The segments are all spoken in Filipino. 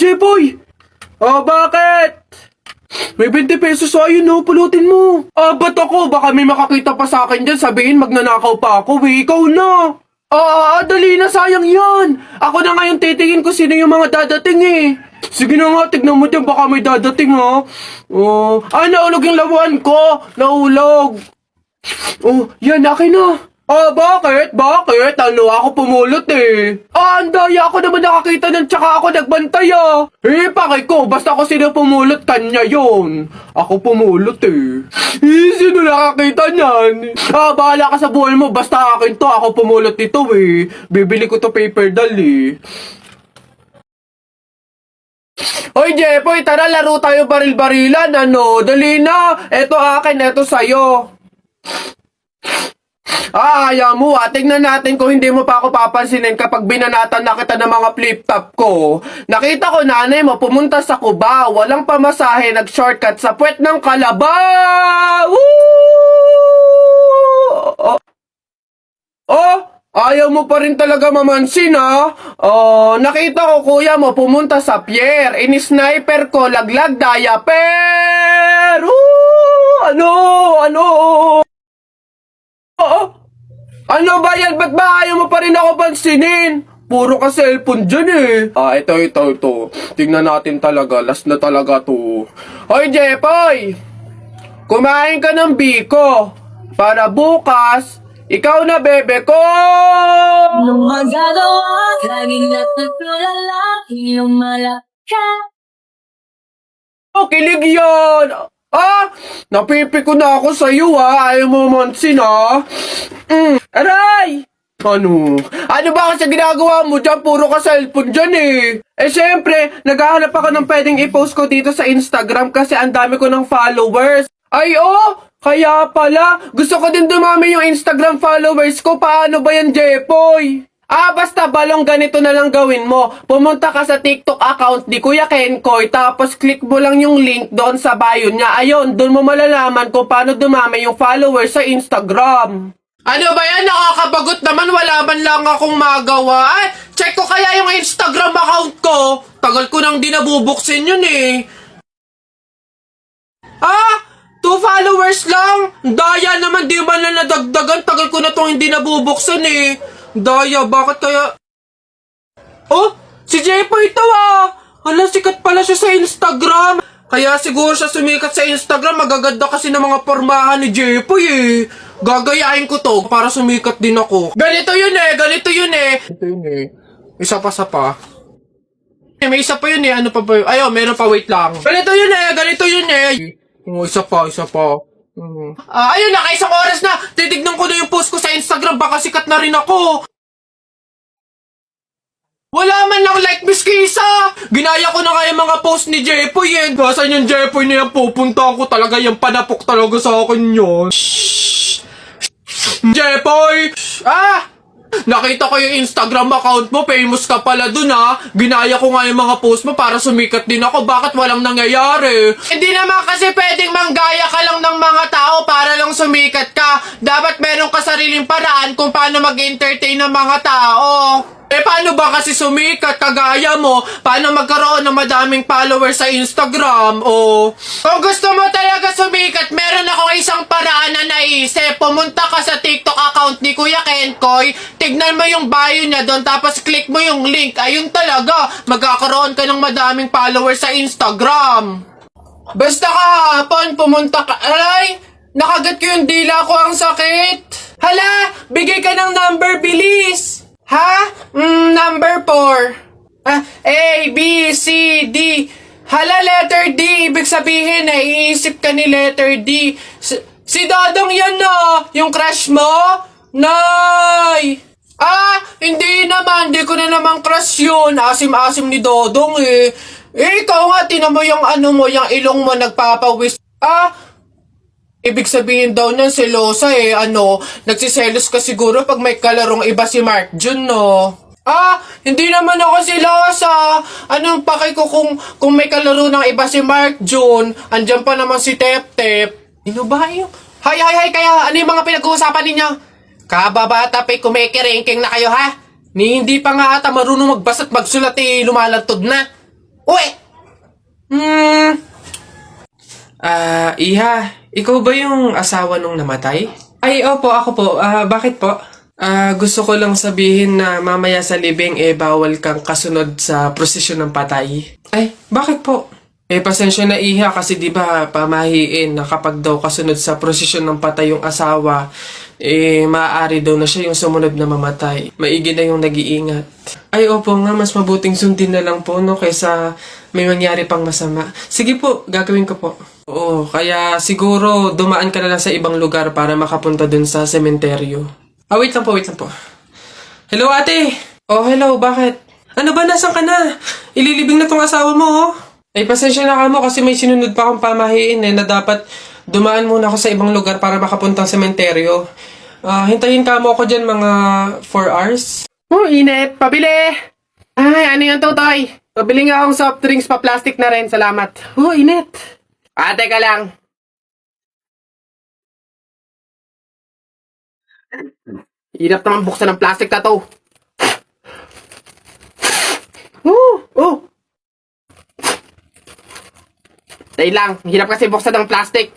Jepoy! Bakit? May 20 pesos sa'yo, no? Pulutin mo. Ba't ako? Baka may makakita pa sa akin dyan. Sabihin, magnanakaw pa ako, eh. Ikaw na. Dali na, sayang yan. Ako na ngayon titingin ko sino yung mga dadating, eh. Sige na nga, tignan mo dyan. Baka may dadating, ha? Naulog yung lawan ko. Naulog. Yan, akin na. Bakit? Bakit? Ako pumulot eh. Ang daya ako naman nakakita nun tsaka ako nagbantay pakay ko, basta ako sino pumulot, kanya yon. Ako pumulot eh. Sino nakakita niyan? Bahala ka sa buhay mo, basta akin to, ako pumulot ito eh. Bibili ko to paper doll eh. Hoy Jepoy, tara laro tayo baril-barilan, Dali na. Eto akin, eto sa'yo. Ayaw mo tignan natin kung hindi mo pa ako papansinin kapag binanatan na kita ng mga flip-top ko. Nakita ko nanay mo pumunta sa Cubao, walang pamasahe, nag-shortcut sa puwet ng Kalabaw! Ayaw mo pa rin talaga mamansin nakita ko kuya mo pumunta sa pier, ini-sniper ko, laglag diaper! Ano ba yan? Ba't ba ayaw mo pa rin ako pansinin? Puro ka cellphone dyan eh. Ito. Tingnan natin talaga. Last na talaga to. Hoy, Jepoy! Kumain ka ng biko. Para bukas, ikaw na bebe ko! Nung magagawa, laging natutulala, iyong malaka. Kilig yan! Napipiko na ako sa'yo ayaw mo mansin Aray! Ano ba kasi ginagawa mo dyan? Puro ka cellphone dyan eh. Siyempre, naghahanap ako ng pwedeng i-post ko dito sa Instagram kasi ang dami ko ng followers. Kaya pala. Gusto ko din dumami yung Instagram followers ko. Paano ba yan, Jepoy? Basta balong ganito na lang gawin mo. Pumunta ka sa TikTok account ni Kuya Kenkoy, tapos click mo lang yung link doon sa bio niya. Ayun, doon mo malalaman kung paano dumami yung followers sa Instagram. Ano ba yan? Nakakabagot naman. Wala man lang akong magawa. Check ko kaya yung Instagram account ko. Tagal ko nang di nabubuksin yun eh. 2 followers lang? Daya naman, di man na nadagdagan. Tagal ko na tong hindi nabubuksan eh. Daya, bakit kaya... Si Jepoy ito sikat pala siya sa Instagram. Kaya siguro siya sumikat sa Instagram. Magaganda kasi ng mga pormahan ni Jepoy eh. Gagayain ko to para sumikat din ako. Ganito yun eh. Isa pa. May isa pa yun eh. Ano pa ba yun? Meron pa, wait lang. Ganito yun eh. Isa pa. Ayun na, isang oras na. Titignan ko na yung post ko sa Instagram. Baka sikat na rin ako. Wala man lang like, Miss Kisa. Ginaya ko na nga yung mga post ni Jepoy eh. Saan yung Jepoy na yan? Pupunta ko talaga. Yung panapok talaga sa akin yun. Jepoy! Nakita ko yung Instagram account mo, famous ka pala dun Ginaya ko nga yung mga post mo para sumikat din ako. Bakit walang nangyayari? Hindi naman kasi pwedeng manggaya ka lang ng mga tao para lang sumikat ka. Dapat meron ka sariling paraan kung paano mag-entertain ng mga tao. Paano ba kasi sumikat kagaya mo? Paano magkaroon ng madaming followers sa Instagram? Kung gusto mo talaga sumikat, meron akong isang paraan na naisip. Pumunta ka sa TikTok account ni Kuya Kenkoy, tignan mo yung bio niya doon, tapos click mo yung link. Ayun talaga, magkakaroon ka ng madaming followers sa Instagram. Basta kahapon, pumunta ka... Aray! Nakagat ko yung dila ko, ang sakit! Hala! Bigay ka ng number, bilis! Number 4. A, B, C, D. Hala, letter D. Ibig sabihin, iisip ka ni letter D. Si Dodong yan yung crush mo? Nay! Hindi naman. Hindi ko na naman crush yun. Asim-asim ni Dodong eh. Ikaw nga, tinan mo yung yung ilong mo nagpapawis. Ibig sabihin daw niyan selosa nagsiselos ka siguro pag may kalarong iba si Mark Jun, hindi naman ako selosa. Anong paki ko kung may kalaro ng iba si Mark Jun? Andyan pa naman si Tep Tep. Ano ba yun? Hay, kaya ano yung mga pinag-uusapan ninyo? Kababata pa'y kumikiringking na kayo, Ni hindi pa nga ata marunong magbasa at magsulat lumalantod na. Uy! Iha, ikaw ba yung asawa nung namatay? Ay, opo, ako po. Bakit po? Gusto ko lang sabihin na mamaya sa libing bawal kang kasunod sa prosesyon ng patay. Ay, bakit po? Pasensya na Iha kasi 'di ba pamahiin na kapag daw kasunod sa prosesyon ng patay yung asawa, maaari daw na siya yung sumunod na mamatay. Maigi na yung nag-iingat. Ay, opo nga, mas mabuting sundin na lang po, no, kaysa may mangyari pang masama. Sige po, gagawin ko po. Oo, kaya siguro dumaan ka na lang sa ibang lugar para makapunta dun sa sementeryo. Wait lang po, wait lang po. Hello, ate! Oh, hello, bakit? Ano ba, nasan ka na? Ililibing na tong asawa mo, oh. Ay, pasensya na ka mo kasi may sinunod pa akong pamahiin na dapat dumaan muna ako sa ibang lugar para makapuntang sementeryo. Hintayin ka mo ako dyan mga 4 hours. Oh, init. Pabili! Ay, ano yung tutoy? Pabili nga akong soft drinks pa plastic na rin. Salamat. Oh, init. Teka lang. Hirap naman buksan ng plastic na to. Oh! Dahil lang, hirap kasi buksan ng plastic.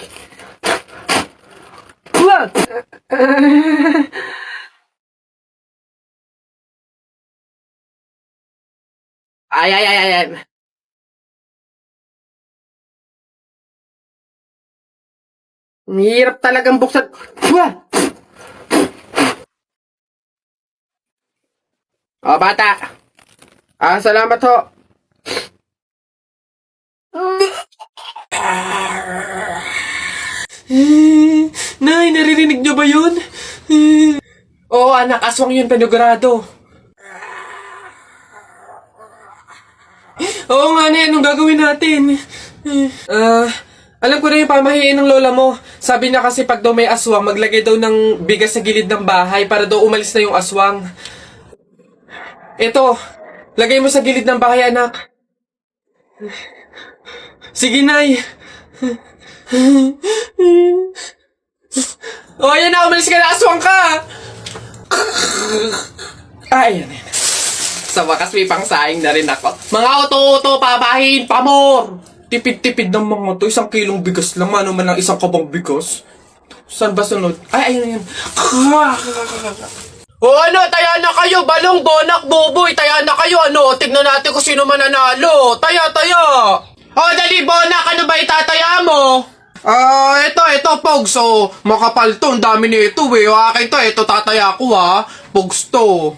Ay. Ang hirap talagang buksan. Oh, bata. Salamat ho. Nay, naririnig niyo ba yun? Oo, anak, aswang yun, panigurado. Oo nga na, anong gagawin natin? Alam ko na yung pamahiin ng lola mo. Sabi niya kasi pag daw may aswang, maglagay daw ng bigas sa gilid ng bahay para daw umalis na yung aswang. Ito, lagay mo sa gilid ng bahay, anak. Sige, Nay. Ayan na, umalis ka na, aswang ka! Ayan. Sa wakas may pangsaing na rin ako. Mga uto-uto, pabahin, pamor! Tipid-tipid ng mga to, 1 kilong bigas lang, ano man lang 1 kabang bigas. Saan ba sunod? Ay, ayun. O ano, taya na kayo, balong, bonak, buboy, taya na kayo, ano, tignan natin kung sino mananalo. Taya. O, dali, bonak, ano ba itataya mo? Ito, Pogs, so, makapal to, ang dami nito, O, akin to, ito tataya ko, ha. Pogs to.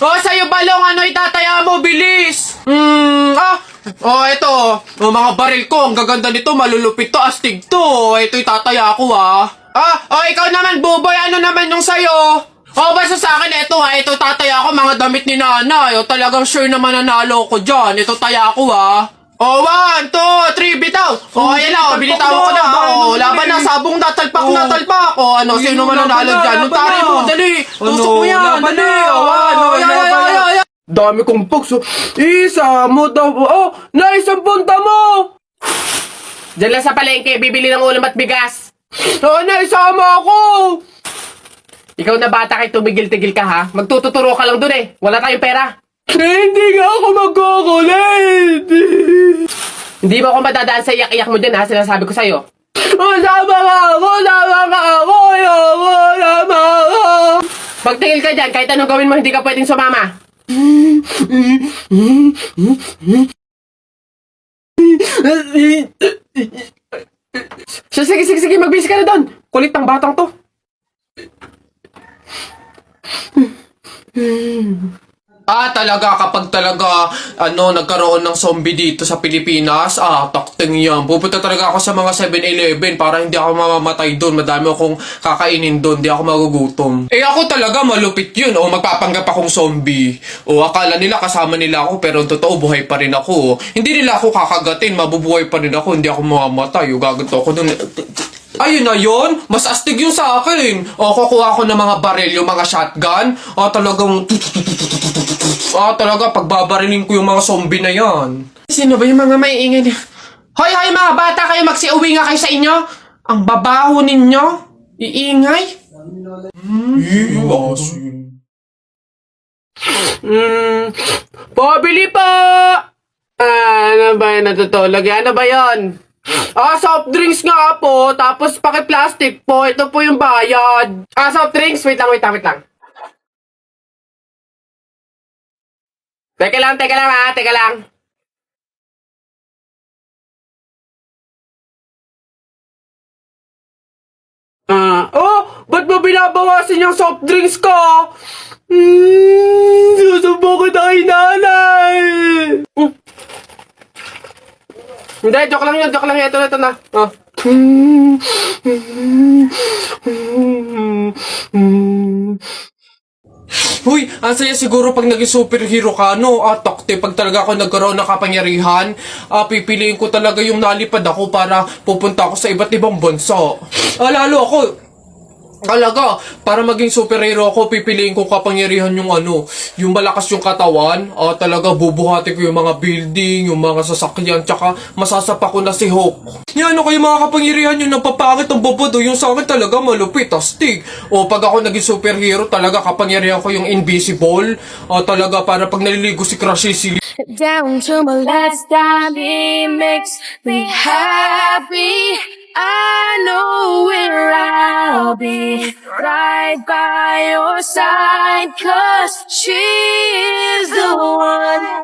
O, sa'yo, balong, ano itataya mo, bilis? Ito, mga baril ko, ang gaganda nito, malulupit to, astig to. Ito itataya ko, ha. Ikaw naman, buboy, ano naman yung sa'yo? Basta sa akin, ito tataya ko, mga damit ni nanay. Talagang sure na mananalo ko dyan. Ito taya ko, ha. 1, 2, 3, bitaw. Ayan na, binitawan ko na. Laban na, sabong natalpak. Ano, sino mananalo dyan? Yung tari mo, dali. Tusok mo yan, dali. Ay. Dami kong pugs. Isa mo daw. Naisang punta mo! Diyan lang sa palengke, bibili ng ulam at bigas. Naisama ako. Ikaw na bata kay tumigil-tigil ka ha. Magtututuro ka lang dun eh. Wala tayong pera. Hindi nga ako magkukulit. Hindi mo ako madadaan sa iyak-iyak mo dyan ha. Sinasabi ko sa'yo. Sama ka ako. Magtingil ka dyan. Kahit anong gawin mo, hindi ka pwedeng sumama. Sige. Magbisi ka na doon. Kulit ng batang to. Talaga kapag talaga nagkaroon ng zombie dito sa Pilipinas, takting yan. Pupunta talaga ako sa mga 7-Eleven para hindi ako mamamatay doon. Madami akong kakainin doon, hindi ako magugutom. Ako talaga malupit yun. Magpapanggap akong zombie. Akala nila kasama nila ako pero totoo buhay pa rin ako. Hindi nila ako kakagatin, mabubuhay pa rin ako, hindi ako mamamatay. Gaganto ako doon. Ayun na yun, mas astig yun sa akin. Kukuha ko ng mga baril, yung mga shotgun. Talaga, pagbabarilin ko yung mga zombie na yan. Sino ba yung mga maiingay niya? Hoy, mga bata, kayo magsiuwi nga kayo sa inyo. Ang babaho ninyo. Iingay. Pabili pa! Ano ba yan? Natutulog? Ano ba yon? Soft drinks nga po. Tapos paki-plastic po. Ito po yung bayad. Soft drinks. Wait lang. Teka lang ha. Teka lang. Ba't mo binabawasan yung soft drinks ko? Susubo ko na kay nanay. Hindi, joke lang yun. Ito na. Huy, ang saya siguro pag naging superhero ka, no? Takte, pag talaga ako nagkaroon ng kapangyarihan, pipiliin ko talaga yung nalipad ako para pupunta ako sa iba't ibang bansa. Lalo ako, talaga, para maging superhero ako, pipiliin ko kapangyarihan yung yung malakas yung katawan, talaga bubuhati ko yung mga building, yung mga sasakyan, tsaka masasapa ko na si Hulk. Yan, kayo mga kapangyarihan yung napapangit ang bobodo, yung sa akin talaga malupit, astig. Pag ako naging superhero, talaga kapangyarihan ko yung invisible, talaga para pag naliligo si Crush si Down to my last dime, it makes me happy. I know where I'll be, right by your side, 'cause she is the one.